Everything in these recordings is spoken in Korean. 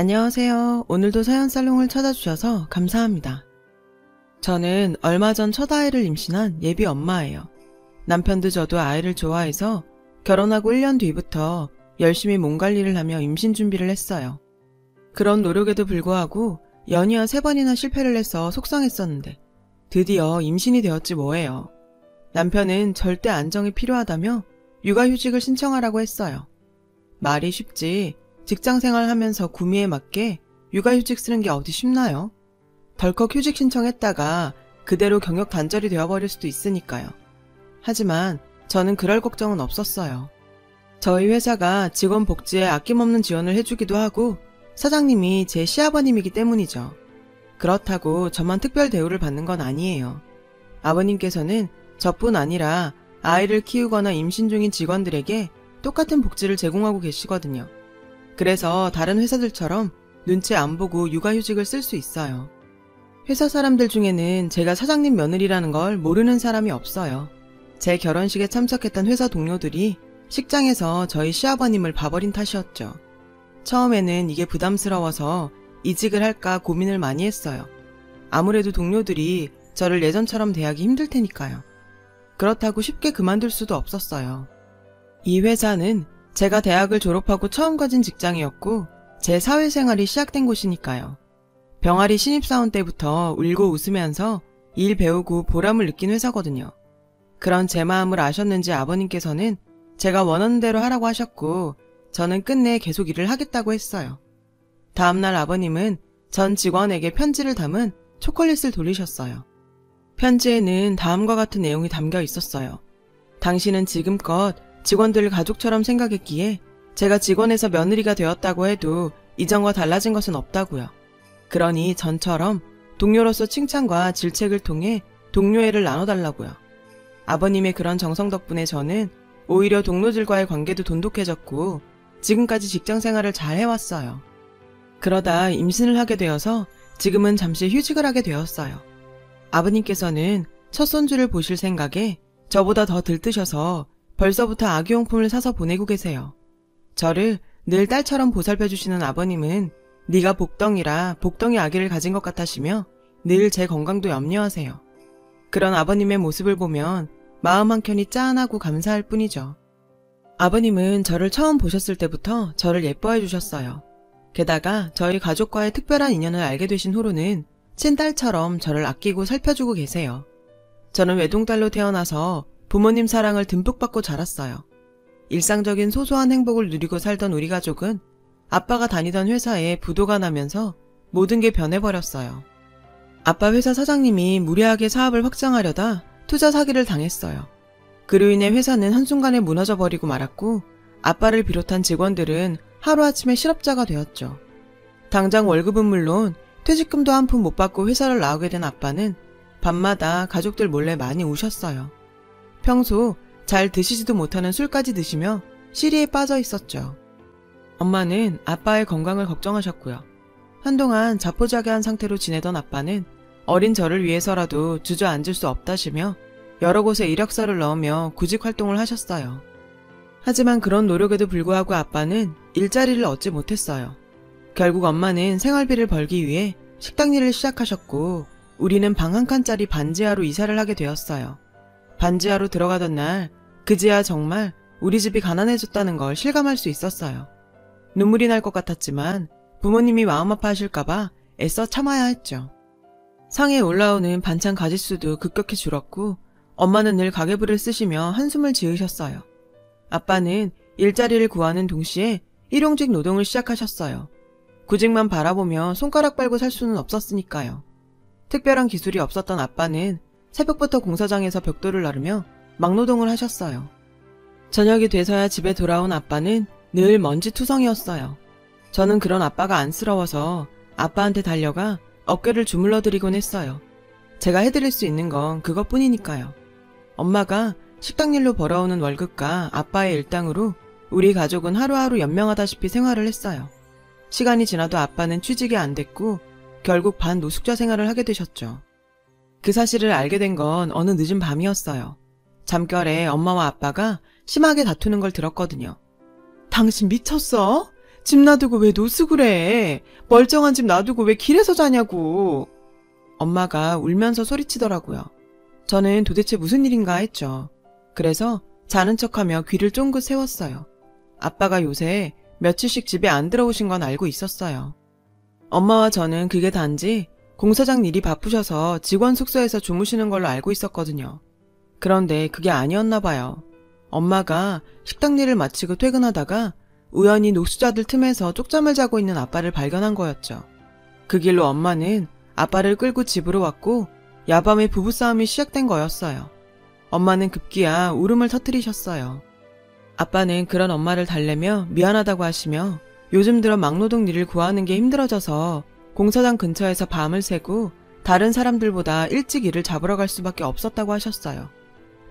안녕하세요. 오늘도 사연살롱을 찾아주셔서 감사합니다. 저는 얼마 전 첫 아이를 임신한 예비 엄마예요. 남편도 저도 아이를 좋아해서 결혼하고 1년 뒤부터 열심히 몸 관리를 하며 임신 준비를 했어요. 그런 노력에도 불구하고 연이어 3번이나 실패를 해서 속상했었는데 드디어 임신이 되었지 뭐예요. 남편은 절대 안정이 필요하다며 육아휴직을 신청하라고 했어요. 말이 쉽지 직장생활 하면서 구미에 맞게 육아휴직 쓰는 게 어디 쉽나요? 덜컥 휴직 신청했다가 그대로 경력 단절이 되어버릴 수도 있으니까요. 하지만 저는 그럴 걱정은 없었어요. 저희 회사가 직원 복지에 아낌없는 지원을 해주기도 하고 사장님이 제 시아버님이기 때문이죠. 그렇다고 저만 특별 대우를 받는 건 아니에요. 아버님께서는 저뿐 아니라 아이를 키우거나 임신 중인 직원들에게 똑같은 복지를 제공하고 계시거든요. 그래서 다른 회사들처럼 눈치 안 보고 육아휴직을 쓸 수 있어요. 회사 사람들 중에는 제가 사장님 며느리라는 걸 모르는 사람이 없어요. 제 결혼식에 참석했던 회사 동료들이 식장에서 저희 시아버님을 봐버린 탓이었죠. 처음에는 이게 부담스러워서 이직을 할까 고민을 많이 했어요. 아무래도 동료들이 저를 예전처럼 대하기 힘들 테니까요. 그렇다고 쉽게 그만둘 수도 없었어요. 이 회사는 제가 대학을 졸업하고 처음 가진 직장이었고 제 사회생활이 시작된 곳이니까요. 병아리 신입사원 때부터 울고 웃으면서 일 배우고 보람을 느낀 회사거든요. 그런 제 마음을 아셨는지 아버님께서는 제가 원하는 대로 하라고 하셨고 저는 끝내 계속 일을 하겠다고 했어요. 다음날 아버님은 전 직원에게 편지를 담은 초콜릿을 돌리셨어요. 편지에는 다음과 같은 내용이 담겨 있었어요. 당신은 지금껏 직원들을 가족처럼 생각했기에 제가 직원에서 며느리가 되었다고 해도 이전과 달라진 것은 없다고요. 그러니 전처럼 동료로서 칭찬과 질책을 통해 동료애를 나눠달라고요. 아버님의 그런 정성 덕분에 저는 오히려 동료들과의 관계도 돈독해졌고 지금까지 직장생활을 잘 해왔어요. 그러다 임신을 하게 되어서 지금은 잠시 휴직을 하게 되었어요. 아버님께서는 첫 손주를 보실 생각에 저보다 더 들뜨셔서 벌써부터 아기용품을 사서 보내고 계세요. 저를 늘 딸처럼 보살펴주시는 아버님은 네가 복덩이라 복덩이 아기를 가진 것 같으시며 늘 제 건강도 염려하세요. 그런 아버님의 모습을 보면 마음 한켠이 짠하고 감사할 뿐이죠. 아버님은 저를 처음 보셨을 때부터 저를 예뻐해 주셨어요. 게다가 저희 가족과의 특별한 인연을 알게 되신 후로는 친딸처럼 저를 아끼고 살펴주고 계세요. 저는 외동딸로 태어나서 부모님 사랑을 듬뿍 받고 자랐어요. 일상적인 소소한 행복을 누리고 살던 우리 가족은 아빠가 다니던 회사에 부도가 나면서 모든 게 변해버렸어요. 아빠 회사 사장님이 무리하게 사업을 확장하려다 투자 사기를 당했어요. 그로 인해 회사는 한순간에 무너져버리고 말았고 아빠를 비롯한 직원들은 하루아침에 실업자가 되었죠. 당장 월급은 물론 퇴직금도 한 푼 못 받고 회사를 나오게 된 아빠는 밤마다 가족들 몰래 많이 우셨어요. 평소 잘 드시지도 못하는 술까지 드시며 시리에 빠져 있었죠. 엄마는 아빠의 건강을 걱정하셨고요. 한동안 자포자기한 상태로 지내던 아빠는 어린 저를 위해서라도 주저앉을 수 없다시며 여러 곳에 이력서를 넣으며 구직 활동을 하셨어요. 하지만 그런 노력에도 불구하고 아빠는 일자리를 얻지 못했어요. 결국 엄마는 생활비를 벌기 위해 식당 일을 시작하셨고 우리는 방 한 칸짜리 반지하로 이사를 하게 되었어요. 반지하로 들어가던 날 그제야 정말 우리 집이 가난해졌다는 걸 실감할 수 있었어요. 눈물이 날 것 같았지만 부모님이 마음 아파하실까봐 애써 참아야 했죠. 상에 올라오는 반찬 가짓수도 급격히 줄었고 엄마는 늘 가계부를 쓰시며 한숨을 지으셨어요. 아빠는 일자리를 구하는 동시에 일용직 노동을 시작하셨어요. 구직만 바라보며 손가락 빨고 살 수는 없었으니까요. 특별한 기술이 없었던 아빠는 새벽부터 공사장에서 벽돌을 나르며 막노동을 하셨어요. 저녁이 돼서야 집에 돌아온 아빠는 늘 먼지투성이었어요. 저는 그런 아빠가 안쓰러워서 아빠한테 달려가 어깨를 주물러드리곤 했어요. 제가 해드릴 수 있는 건 그것뿐이니까요. 엄마가 식당 일로 벌어오는 월급과 아빠의 일당으로 우리 가족은 하루하루 연명하다시피 생활을 했어요. 시간이 지나도 아빠는 취직이 안 됐고 결국 반노숙자 생활을 하게 되셨죠. 그 사실을 알게 된 건 어느 늦은 밤이었어요. 잠결에 엄마와 아빠가 심하게 다투는 걸 들었거든요. 당신 미쳤어? 집 놔두고 왜 노숙을 해? 멀쩡한 집 놔두고 왜 길에서 자냐고. 엄마가 울면서 소리치더라고요. 저는 도대체 무슨 일인가 했죠. 그래서 자는 척하며 귀를 쫑긋 세웠어요. 아빠가 요새 며칠씩 집에 안 들어오신 건 알고 있었어요. 엄마와 저는 그게 단지 공사장 일이 바쁘셔서 직원 숙소에서 주무시는 걸로 알고 있었거든요. 그런데 그게 아니었나 봐요. 엄마가 식당 일을 마치고 퇴근하다가 우연히 노숙자들 틈에서 쪽잠을 자고 있는 아빠를 발견한 거였죠. 그 길로 엄마는 아빠를 끌고 집으로 왔고 야밤에 부부싸움이 시작된 거였어요. 엄마는 급기야 울음을 터뜨리셨어요. 아빠는 그런 엄마를 달래며 미안하다고 하시며 요즘 들어 막노동 일을 구하는 게 힘들어져서 공사장 근처에서 밤을 새고 다른 사람들보다 일찍 일을 잡으러 갈 수밖에 없었다고 하셨어요.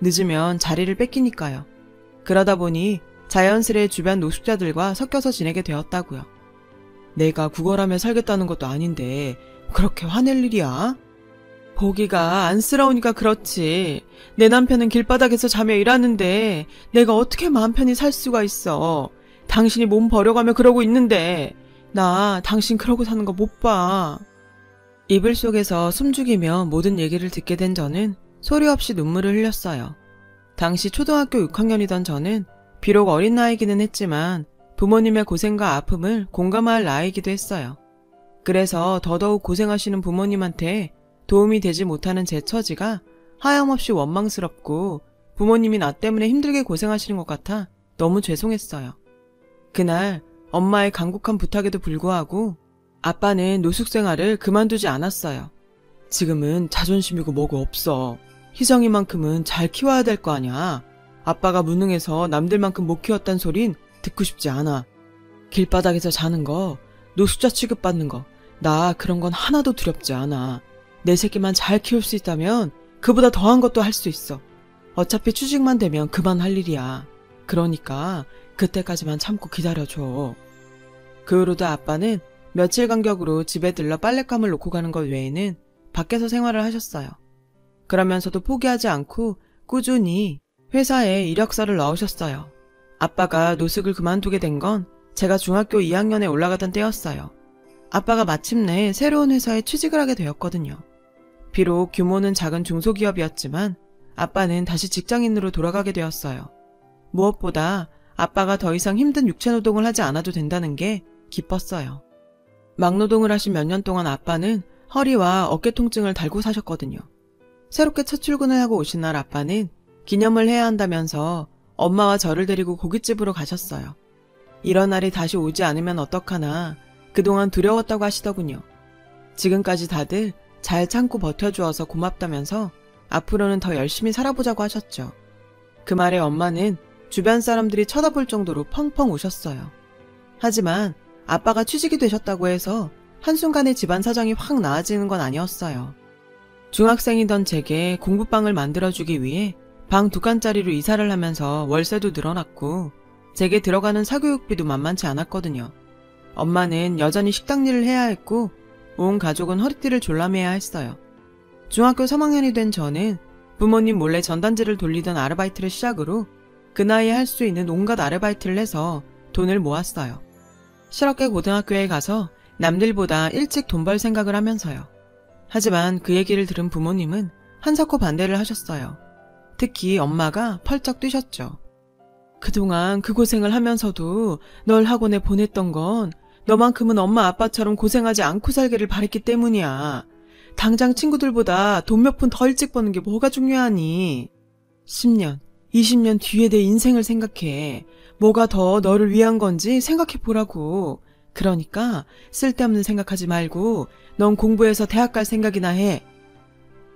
늦으면 자리를 뺏기니까요. 그러다 보니 자연스레 주변 노숙자들과 섞여서 지내게 되었다고요. 내가 구걸하며 살겠다는 것도 아닌데 그렇게 화낼 일이야? 보기가 안쓰러우니까 그렇지. 내 남편은 길바닥에서 자며 일하는데 내가 어떻게 마음 편히 살 수가 있어. 당신이 몸 버려가며 그러고 있는데 나 당신 그러고 사는 거 못 봐. 이불 속에서 숨죽이며 모든 얘기를 듣게 된 저는 소리 없이 눈물을 흘렸어요. 당시 초등학교 6학년이던 저는 비록 어린 나이기는 했지만 부모님의 고생과 아픔을 공감할 나이기도 했어요. 그래서 더더욱 고생하시는 부모님한테 도움이 되지 못하는 제 처지가 하염없이 원망스럽고 부모님이 나 때문에 힘들게 고생하시는 것 같아 너무 죄송했어요. 그날 엄마의 간곡한 부탁에도 불구하고 아빠는 노숙 생활을 그만두지 않았어요. 지금은 자존심이고 뭐고 없어. 희정이만큼은 잘 키워야 될 거 아냐. 아빠가 무능해서 남들만큼 못 키웠단 소린 듣고 싶지 않아. 길바닥에서 자는 거, 노숙자 취급받는 거, 나 그런 건 하나도 두렵지 않아. 내 새끼만 잘 키울 수 있다면 그보다 더한 것도 할 수 있어. 어차피 취직만 되면 그만할 일이야. 그러니까 그때까지만 참고 기다려줘. 그 후로도 아빠는 며칠 간격으로 집에 들러 빨랫감을 놓고 가는 것 외에는 밖에서 생활을 하셨어요. 그러면서도 포기하지 않고 꾸준히 회사에 이력서를 넣으셨어요. 아빠가 노숙을 그만두게 된 건 제가 중학교 2학년에 올라가던 때였어요. 아빠가 마침내 새로운 회사에 취직을 하게 되었거든요. 비록 규모는 작은 중소기업이었지만 아빠는 다시 직장인으로 돌아가게 되었어요. 무엇보다 아빠가 더 이상 힘든 육체노동을 하지 않아도 된다는 게 기뻤어요. 막노동을 하신 몇 년 동안 아빠는 허리와 어깨 통증을 달고 사셨거든요. 새롭게 첫 출근을 하고 오신 날 아빠는 기념을 해야 한다면서 엄마와 저를 데리고 고깃집으로 가셨어요. 이런 날이 다시 오지 않으면 어떡하나 그동안 두려웠다고 하시더군요. 지금까지 다들 잘 참고 버텨주어서 고맙다면서 앞으로는 더 열심히 살아보자고 하셨죠. 그 말에 엄마는 주변 사람들이 쳐다볼 정도로 펑펑 우셨어요. 하지만 아빠가 취직이 되셨다고 해서 한순간에 집안 사정이 확 나아지는 건 아니었어요. 중학생이던 제게 공부방을 만들어주기 위해 방 2칸짜리로 이사를 하면서 월세도 늘어났고 제게 들어가는 사교육비도 만만치 않았거든요. 엄마는 여전히 식당 일을 해야 했고 온 가족은 허리띠를 졸라매야 했어요. 중학교 3학년이 된 저는 부모님 몰래 전단지를 돌리던 아르바이트를 시작으로 그 나이에 할 수 있는 온갖 아르바이트를 해서 돈을 모았어요. 실업계 고등학교에 가서 남들보다 일찍 돈 벌 생각을 하면서요. 하지만 그 얘기를 들은 부모님은 한사코 반대를 하셨어요. 특히 엄마가 펄쩍 뛰셨죠. 그동안 그 고생을 하면서도 널 학원에 보냈던 건 너만큼은 엄마 아빠처럼 고생하지 않고 살기를 바랬기 때문이야. 당장 친구들보다 돈 몇 푼 더 일찍 버는 게 뭐가 중요하니. 10년, 20년 뒤에 내 인생을 생각해. 뭐가 더 너를 위한 건지 생각해 보라고. 그러니까 쓸데없는 생각하지 말고 넌 공부해서 대학 갈 생각이나 해.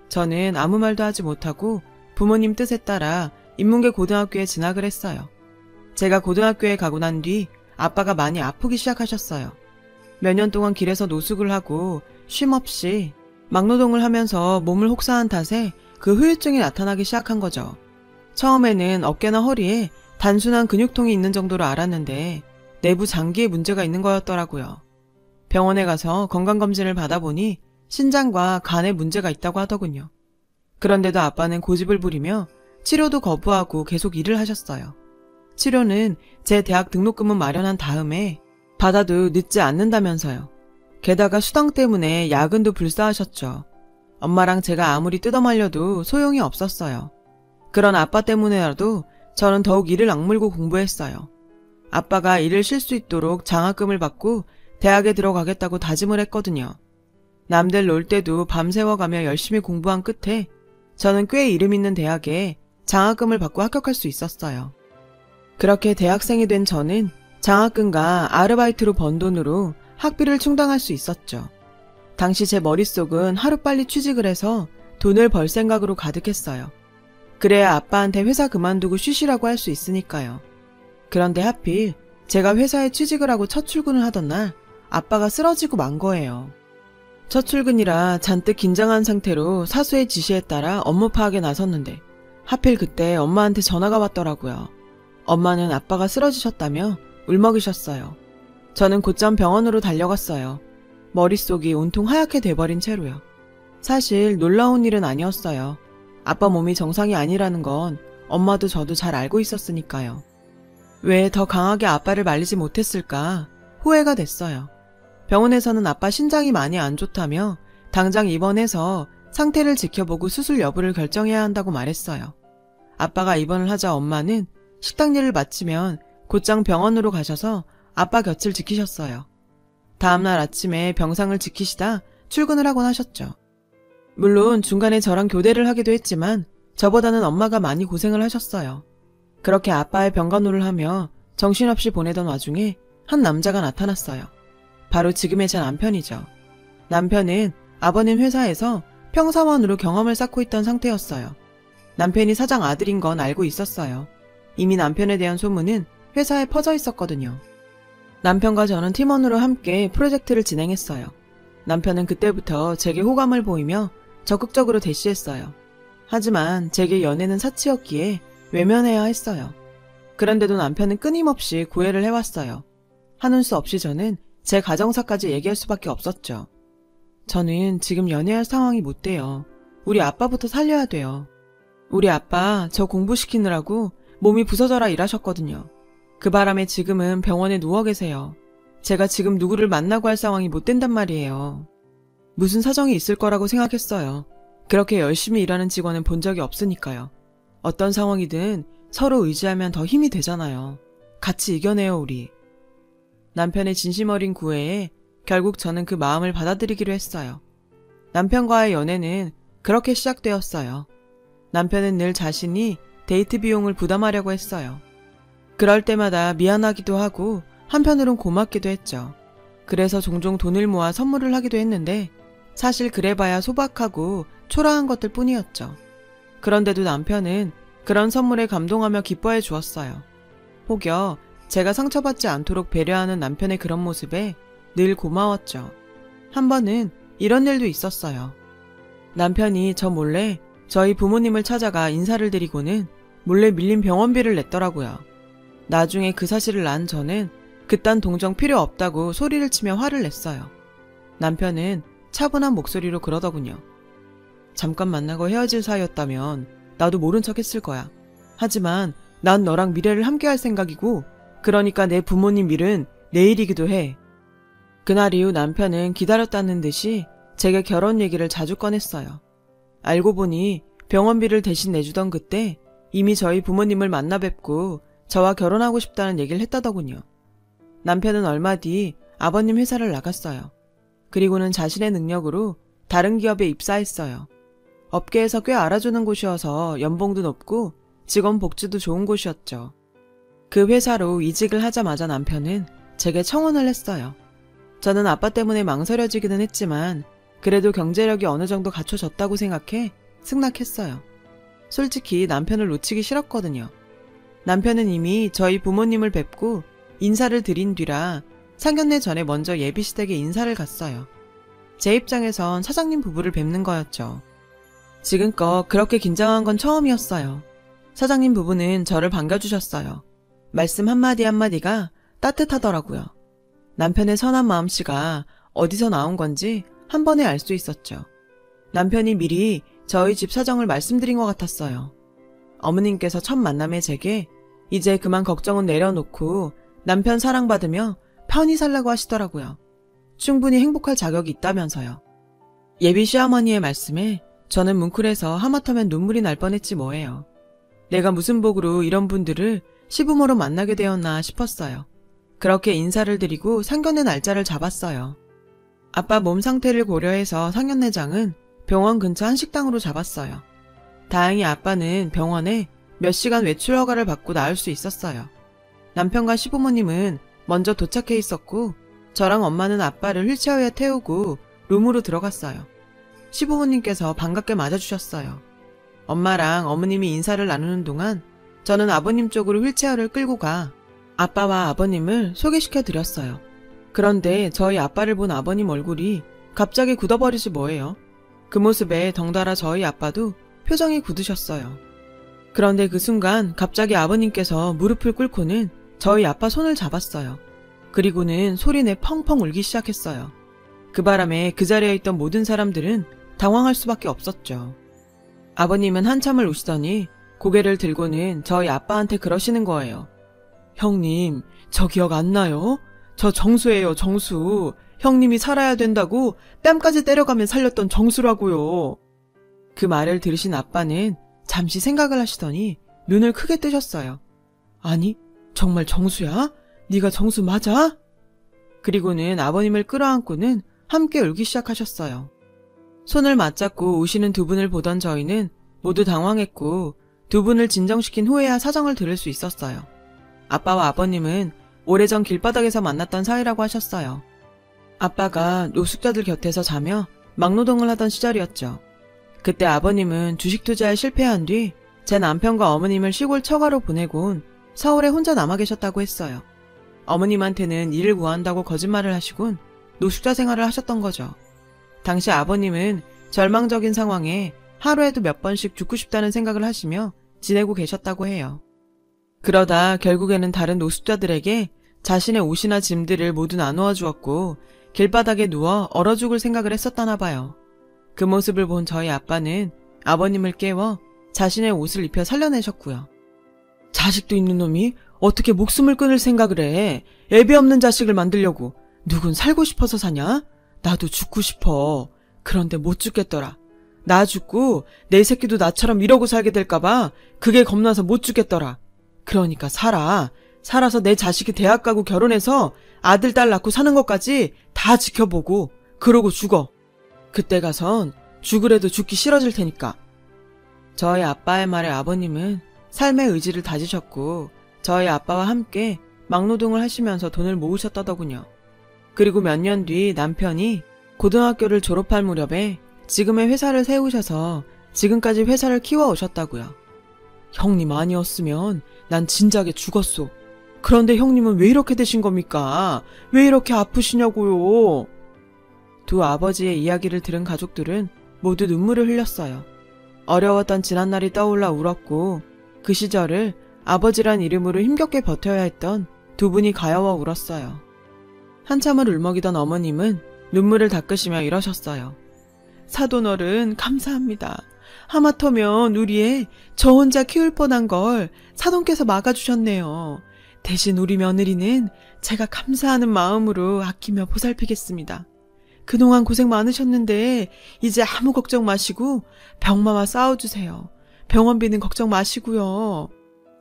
저는 아무 말도 하지 못하고 부모님 뜻에 따라 인문계 고등학교에 진학을 했어요. 제가 고등학교에 가고 난 뒤 아빠가 많이 아프기 시작하셨어요. 몇 년 동안 길에서 노숙을 하고 쉼없이 막노동을 하면서 몸을 혹사한 탓에 그 후유증이 나타나기 시작한 거죠. 처음에는 어깨나 허리에 단순한 근육통이 있는 정도로 알았는데 내부 장기에 문제가 있는 거였더라고요. 병원에 가서 건강검진을 받아보니 신장과 간에 문제가 있다고 하더군요. 그런데도 아빠는 고집을 부리며 치료도 거부하고 계속 일을 하셨어요. 치료는 제 대학 등록금은 마련한 다음에 받아도 늦지 않는다면서요. 게다가 수당 때문에 야근도 불사하셨죠. 엄마랑 제가 아무리 뜯어말려도 소용이 없었어요. 그런 아빠 때문에라도 저는 더욱 이를 악물고 공부했어요. 아빠가 일을 쉴 수 있도록 장학금을 받고 대학에 들어가겠다고 다짐을 했거든요. 남들 놀 때도 밤새워가며 열심히 공부한 끝에 저는 꽤 이름 있는 대학에 장학금을 받고 합격할 수 있었어요. 그렇게 대학생이 된 저는 장학금과 아르바이트로 번 돈으로 학비를 충당할 수 있었죠. 당시 제 머릿속은 하루빨리 취직을 해서 돈을 벌 생각으로 가득했어요. 그래야 아빠한테 회사 그만두고 쉬시라고 할 수 있으니까요. 그런데 하필 제가 회사에 취직을 하고 첫 출근을 하던 날 아빠가 쓰러지고 만 거예요. 첫 출근이라 잔뜩 긴장한 상태로 사수의 지시에 따라 업무 파악에 나섰는데 하필 그때 엄마한테 전화가 왔더라고요. 엄마는 아빠가 쓰러지셨다며 울먹이셨어요. 저는 곧장 병원으로 달려갔어요. 머릿속이 온통 하얗게 돼버린 채로요. 사실 놀라운 일은 아니었어요. 아빠 몸이 정상이 아니라는 건 엄마도 저도 잘 알고 있었으니까요. 왜 더 강하게 아빠를 말리지 못했을까 후회가 됐어요. 병원에서는 아빠 신장이 많이 안 좋다며 당장 입원해서 상태를 지켜보고 수술 여부를 결정해야 한다고 말했어요. 아빠가 입원을 하자 엄마는 식당 일을 마치면 곧장 병원으로 가셔서 아빠 곁을 지키셨어요. 다음날 아침에 병상을 지키시다 출근을 하곤 하셨죠. 물론 중간에 저랑 교대를 하기도 했지만 저보다는 엄마가 많이 고생을 하셨어요. 그렇게 아빠의 병간호를 하며 정신없이 보내던 와중에 한 남자가 나타났어요. 바로 지금의 제 남편이죠. 남편은 아버님 회사에서 평사원으로 경험을 쌓고 있던 상태였어요. 남편이 사장 아들인 건 알고 있었어요. 이미 남편에 대한 소문은 회사에 퍼져 있었거든요. 남편과 저는 팀원으로 함께 프로젝트를 진행했어요. 남편은 그때부터 제게 호감을 보이며 적극적으로 대시했어요. 하지만 제게 연애는 사치였기에 외면해야 했어요. 그런데도 남편은 끊임없이 구애를 해왔어요. 하는 수 없이 저는 제 가정사까지 얘기할 수밖에 없었죠. 저는 지금 연애할 상황이 못 돼요. 우리 아빠부터 살려야 돼요. 우리 아빠 저 공부시키느라고 몸이 부서져라 일하셨거든요. 그 바람에 지금은 병원에 누워 계세요. 제가 지금 누구를 만나고 할 상황이 못 된단 말이에요. 무슨 사정이 있을 거라고 생각했어요. 그렇게 열심히 일하는 직원은 본 적이 없으니까요. 어떤 상황이든 서로 의지하면 더 힘이 되잖아요. 같이 이겨내요, 우리. 남편의 진심 어린 구애에 결국 저는 그 마음을 받아들이기로 했어요. 남편과의 연애는 그렇게 시작되었어요. 남편은 늘 자신이 데이트 비용을 부담하려고 했어요. 그럴 때마다 미안하기도 하고 한편으론 고맙기도 했죠. 그래서 종종 돈을 모아 선물을 하기도 했는데 사실 그래봐야 소박하고 초라한 것들 뿐이었죠. 그런데도 남편은 그런 선물에 감동하며 기뻐해 주었어요. 혹여 제가 상처받지 않도록 배려하는 남편의 그런 모습에 늘 고마웠죠. 한 번은 이런 일도 있었어요. 남편이 저 몰래 저희 부모님을 찾아가 인사를 드리고는 몰래 밀린 병원비를 냈더라고요. 나중에 그 사실을 안 저는 그딴 동정 필요 없다고 소리를 치며 화를 냈어요. 남편은 차분한 목소리로 그러더군요. 잠깐 만나고 헤어질 사이였다면 나도 모른 척 했을 거야. 하지만 난 너랑 미래를 함께 할 생각이고 그러니까 내 부모님 일은 내일이기도 해. 그날 이후 남편은 기다렸다는 듯이 제게 결혼 얘기를 자주 꺼냈어요. 알고 보니 병원비를 대신 내주던 그때 이미 저희 부모님을 만나 뵙고 저와 결혼하고 싶다는 얘기를 했다더군요. 남편은 얼마 뒤 아버님 회사를 나갔어요. 그리고는 자신의 능력으로 다른 기업에 입사했어요. 업계에서 꽤 알아주는 곳이어서 연봉도 높고 직원 복지도 좋은 곳이었죠. 그 회사로 이직을 하자마자 남편은 제게 청혼을 했어요. 저는 아빠 때문에 망설여지기는 했지만 그래도 경제력이 어느 정도 갖춰졌다고 생각해 승낙했어요. 솔직히 남편을 놓치기 싫었거든요. 남편은 이미 저희 부모님을 뵙고 인사를 드린 뒤라 상견례 전에 먼저 예비시댁에 인사를 갔어요. 제 입장에선 사장님 부부를 뵙는 거였죠. 지금껏 그렇게 긴장한 건 처음이었어요. 사장님 부부는 저를 반겨주셨어요. 말씀 한마디 한마디가 따뜻하더라고요. 남편의 선한 마음씨가 어디서 나온 건지 한 번에 알 수 있었죠. 남편이 미리 저희 집 사정을 말씀드린 것 같았어요. 어머님께서 첫 만남에 제게 이제 그만 걱정은 내려놓고 남편 사랑받으며 편히 살라고 하시더라고요. 충분히 행복할 자격이 있다면서요. 예비 시어머니의 말씀에 저는 뭉클해서 하마터면 눈물이 날 뻔했지 뭐예요. 내가 무슨 복으로 이런 분들을 시부모로 만나게 되었나 싶었어요. 그렇게 인사를 드리고 상견례 날짜를 잡았어요. 아빠 몸 상태를 고려해서 상견례장은 병원 근처 한식당으로 잡았어요. 다행히 아빠는 병원에 몇 시간 외출 허가를 받고 나올 수 있었어요. 남편과 시부모님은 먼저 도착해 있었고 저랑 엄마는 아빠를 휠체어에 태우고 룸으로 들어갔어요. 시부모님께서 반갑게 맞아주셨어요. 엄마랑 어머님이 인사를 나누는 동안 저는 아버님 쪽으로 휠체어를 끌고 가 아빠와 아버님을 소개시켜 드렸어요. 그런데 저희 아빠를 본 아버님 얼굴이 갑자기 굳어버리지 뭐예요. 그 모습에 덩달아 저희 아빠도 표정이 굳으셨어요. 그런데 그 순간 갑자기 아버님께서 무릎을 꿇고는 저희 아빠 손을 잡았어요. 그리고는 소리내 펑펑 울기 시작했어요. 그 바람에 그 자리에 있던 모든 사람들은 당황할 수밖에 없었죠. 아버님은 한참을 우시더니 고개를 들고는 저희 아빠한테 그러시는 거예요. 형님, 저 기억 안 나요? 저 정수예요, 정수. 형님이 살아야 된다고 뺨까지 때려가며 살렸던 정수라고요. 그 말을 들으신 아빠는 잠시 생각을 하시더니 눈을 크게 뜨셨어요. 아니, 정말 정수야? 네가 정수 맞아? 그리고는 아버님을 끌어안고는 함께 울기 시작하셨어요. 손을 맞잡고 우시는 두 분을 보던 저희는 모두 당황했고 두 분을 진정시킨 후에야 사정을 들을 수 있었어요. 아빠와 아버님은 오래전 길바닥에서 만났던 사이라고 하셨어요. 아빠가 노숙자들 곁에서 자며 막노동을 하던 시절이었죠. 그때 아버님은 주식 투자에 실패한 뒤 제 남편과 어머님을 시골 처가로 보내곤 서울에 혼자 남아 계셨다고 했어요. 어머님한테는 일을 구한다고 거짓말을 하시곤 노숙자 생활을 하셨던 거죠. 당시 아버님은 절망적인 상황에 하루에도 몇 번씩 죽고 싶다는 생각을 하시며 지내고 계셨다고 해요. 그러다 결국에는 다른 노숙자들에게 자신의 옷이나 짐들을 모두 나누어 주었고 길바닥에 누워 얼어 죽을 생각을 했었다나 봐요. 그 모습을 본 저희 아빠는 아버님을 깨워 자신의 옷을 입혀 살려내셨고요. 자식도 있는 놈이 어떻게 목숨을 끊을 생각을 해. 애비 없는 자식을 만들려고. 누군 살고 싶어서 사냐? 나도 죽고 싶어. 그런데 못 죽겠더라. 나 죽고 내 새끼도 나처럼 이러고 살게 될까봐 그게 겁나서 못 죽겠더라. 그러니까 살아. 살아서 내 자식이 대학 가고 결혼해서 아들 딸 낳고 사는 것까지 다 지켜보고 그러고 죽어. 그때 가선 죽으래도 죽기 싫어질 테니까. 저희 아빠의 말에 아버님은 삶의 의지를 다지셨고 저희 아빠와 함께 막노동을 하시면서 돈을 모으셨다더군요. 그리고 몇 년 뒤 남편이 고등학교를 졸업할 무렵에 지금의 회사를 세우셔서 지금까지 회사를 키워오셨다고요. 형님 아니었으면 난 진작에 죽었소. 그런데 형님은 왜 이렇게 되신 겁니까? 왜 이렇게 아프시냐고요? 두 아버지의 이야기를 들은 가족들은 모두 눈물을 흘렸어요. 어려웠던 지난날이 떠올라 울었고 그 시절을 아버지란 이름으로 힘겹게 버텨야 했던 두 분이 가여워 울었어요. 한참을 울먹이던 어머님은 눈물을 닦으시며 이러셨어요. 사돈어른 감사합니다. 하마터면 우리 애 저 혼자 키울 뻔한 걸 사돈께서 막아주셨네요. 대신 우리 며느리는 제가 감사하는 마음으로 아끼며 보살피겠습니다. 그동안 고생 많으셨는데 이제 아무 걱정 마시고 병마와 싸워주세요. 병원비는 걱정 마시고요.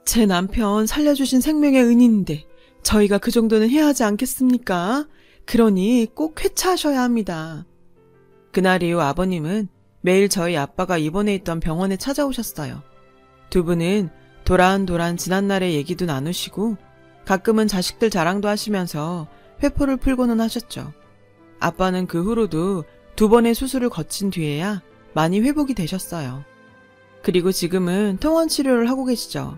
제 남편 살려주신 생명의 은인인데 저희가 그 정도는 해야 하지 않겠습니까? 그러니 꼭 회차하셔야 합니다. 그날 이후 아버님은 매일 저희 아빠가 입원해 있던 병원에 찾아오셨어요. 두 분은 도란도란 지난날의 얘기도 나누시고 가끔은 자식들 자랑도 하시면서 회포를 풀고는 하셨죠. 아빠는 그 후로도 두 번의 수술을 거친 뒤에야 많이 회복이 되셨어요. 그리고 지금은 통원 치료를 하고 계시죠.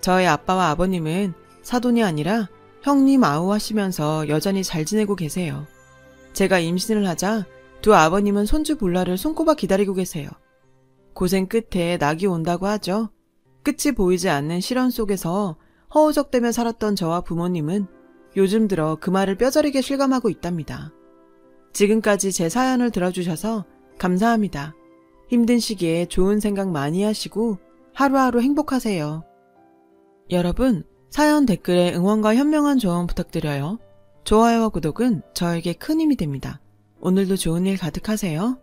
저희 아빠와 아버님은 사돈이 아니라 형님 아우 하시면서 여전히 잘 지내고 계세요. 제가 임신을 하자 두 아버님은 손주 볼라를 손꼽아 기다리고 계세요. 고생 끝에 낙이 온다고 하죠. 끝이 보이지 않는 시련 속에서 허우적대며 살았던 저와 부모님은 요즘 들어 그 말을 뼈저리게 실감하고 있답니다. 지금까지 제 사연을 들어주셔서 감사합니다. 힘든 시기에 좋은 생각 많이 하시고 하루하루 행복하세요. 여러분, 사연 댓글에 응원과 현명한 조언 부탁드려요. 좋아요와 구독은 저에게 큰 힘이 됩니다. 오늘도 좋은 일 가득하세요.